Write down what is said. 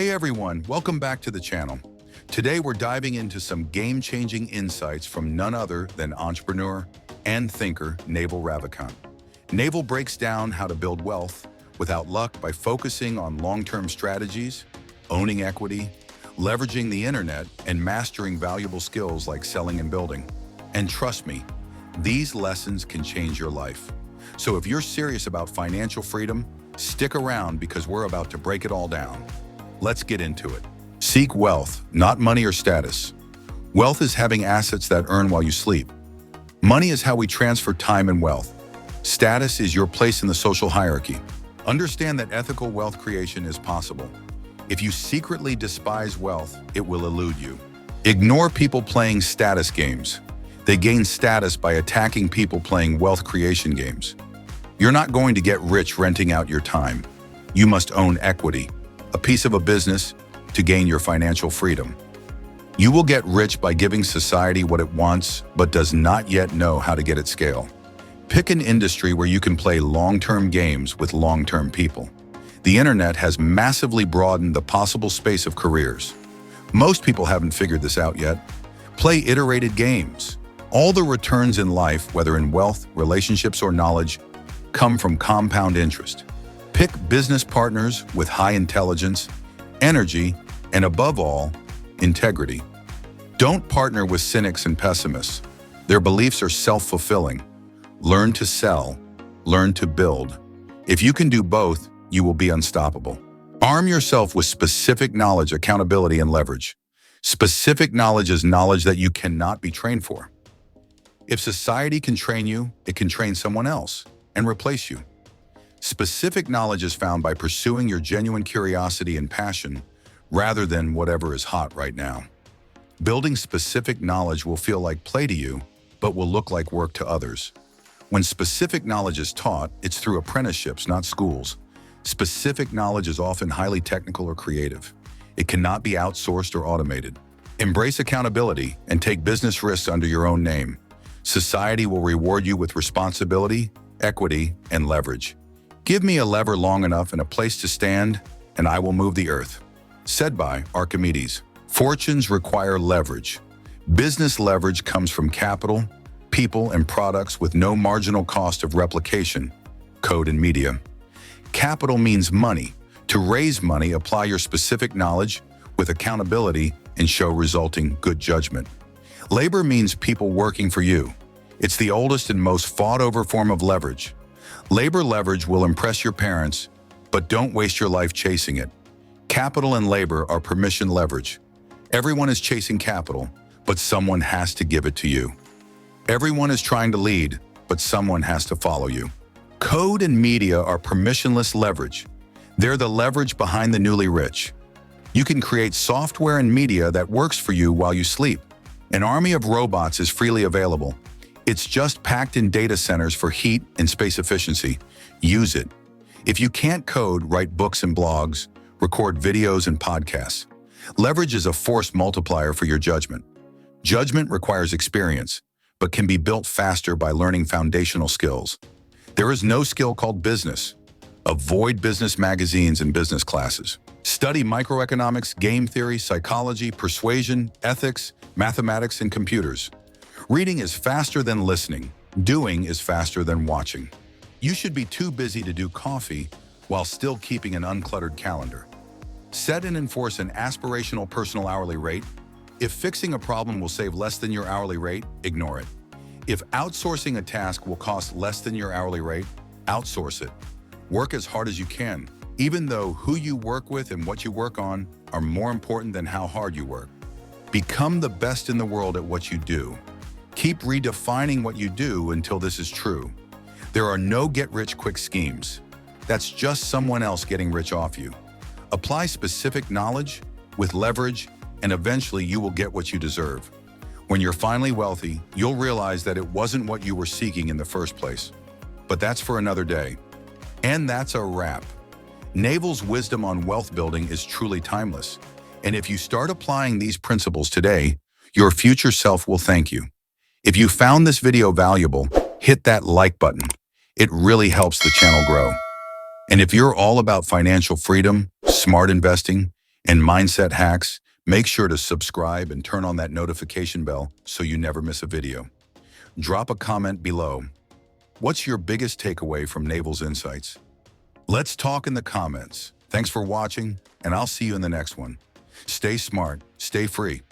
Hey everyone, welcome back to the channel. Today we're diving into some game-changing insights from none other than entrepreneur and thinker Naval Ravikant. Naval breaks down how to build wealth without luck by focusing on long-term strategies, owning equity, leveraging the internet, and mastering valuable skills like selling and building. And trust me, these lessons can change your life. So if you're serious about financial freedom, stick around because we're about to break it all down. Let's get into it. Seek wealth, not money or status. Wealth is having assets that earn while you sleep. Money is how we transfer time and wealth. Status is your place in the social hierarchy. Understand that ethical wealth creation is possible. If you secretly despise wealth, it will elude you. Ignore people playing status games. They gain status by attacking people playing wealth creation games. You're not going to get rich renting out your time. You must own equity, a piece of a business, to gain your financial freedom. You will get rich by giving society what it wants, but does not yet know how to get at scale. Pick an industry where you can play long-term games with long-term people. The internet has massively broadened the possible space of careers. Most people haven't figured this out yet. Play iterated games. All the returns in life, whether in wealth, relationships, or knowledge, come from compound interest. Pick business partners with high intelligence, energy, and above all, integrity. Don't partner with cynics and pessimists. Their beliefs are self-fulfilling. Learn to sell, learn to build. If you can do both, you will be unstoppable. Arm yourself with specific knowledge, accountability, and leverage. Specific knowledge is knowledge that you cannot be trained for. If society can train you, it can train someone else and replace you. Specific knowledge is found by pursuing your genuine curiosity and passion rather than whatever is hot right now. Building specific knowledge will feel like play to you, but will look like work to others. When specific knowledge is taught, it's through apprenticeships, not schools. Specific knowledge is often highly technical or creative. It cannot be outsourced or automated. Embrace accountability and take business risks under your own name. Society will reward you with responsibility, equity, and leverage. Give me a lever long enough and a place to stand, and I will move the earth. Said by Archimedes. Fortunes require leverage. Business leverage comes from capital, people, and products with no marginal cost of replication, code and media. Capital means money. To raise money, apply your specific knowledge with accountability and show resulting good judgment. Labor means people working for you. It's the oldest and most fought-over form of leverage. Labor leverage will impress your parents, but don't waste your life chasing it. Capital and labor are permission leverage. Everyone is chasing capital, but someone has to give it to you. Everyone is trying to lead, but someone has to follow you. Code and media are permissionless leverage. They're the leverage behind the newly rich. You can create software and media that works for you while you sleep. An army of robots is freely available. It's just packed in data centers for heat and space efficiency. Use it. If you can't code, write books and blogs, record videos and podcasts. Leverage is a force multiplier for your judgment. Judgment requires experience, but can be built faster by learning foundational skills. There is no skill called business. Avoid business magazines and business classes. Study microeconomics, game theory, psychology, persuasion, ethics, mathematics, and computers. Reading is faster than listening. Doing is faster than watching. You should be too busy to do coffee while still keeping an uncluttered calendar. Set and enforce an aspirational personal hourly rate. If fixing a problem will save less than your hourly rate, ignore it. If outsourcing a task will cost less than your hourly rate, outsource it. Work as hard as you can, even though who you work with and what you work on are more important than how hard you work. Become the best in the world at what you do. Keep redefining what you do until this is true. There are no get-rich-quick schemes. That's just someone else getting rich off you. Apply specific knowledge with leverage, and eventually you will get what you deserve. When you're finally wealthy, you'll realize that it wasn't what you were seeking in the first place. But that's for another day. And that's a wrap. Naval's wisdom on wealth building is truly timeless. And if you start applying these principles today, your future self will thank you. If you found this video valuable, hit that like button. It really helps the channel grow. And if you're all about financial freedom, smart investing, And mindset hacks, make sure to subscribe and turn on that notification bell so you never miss a video. Drop a comment below. What's your biggest takeaway from Naval's insights? Let's talk in the comments. Thanks for watching, and I'll see you in the next one. Stay smart, stay free.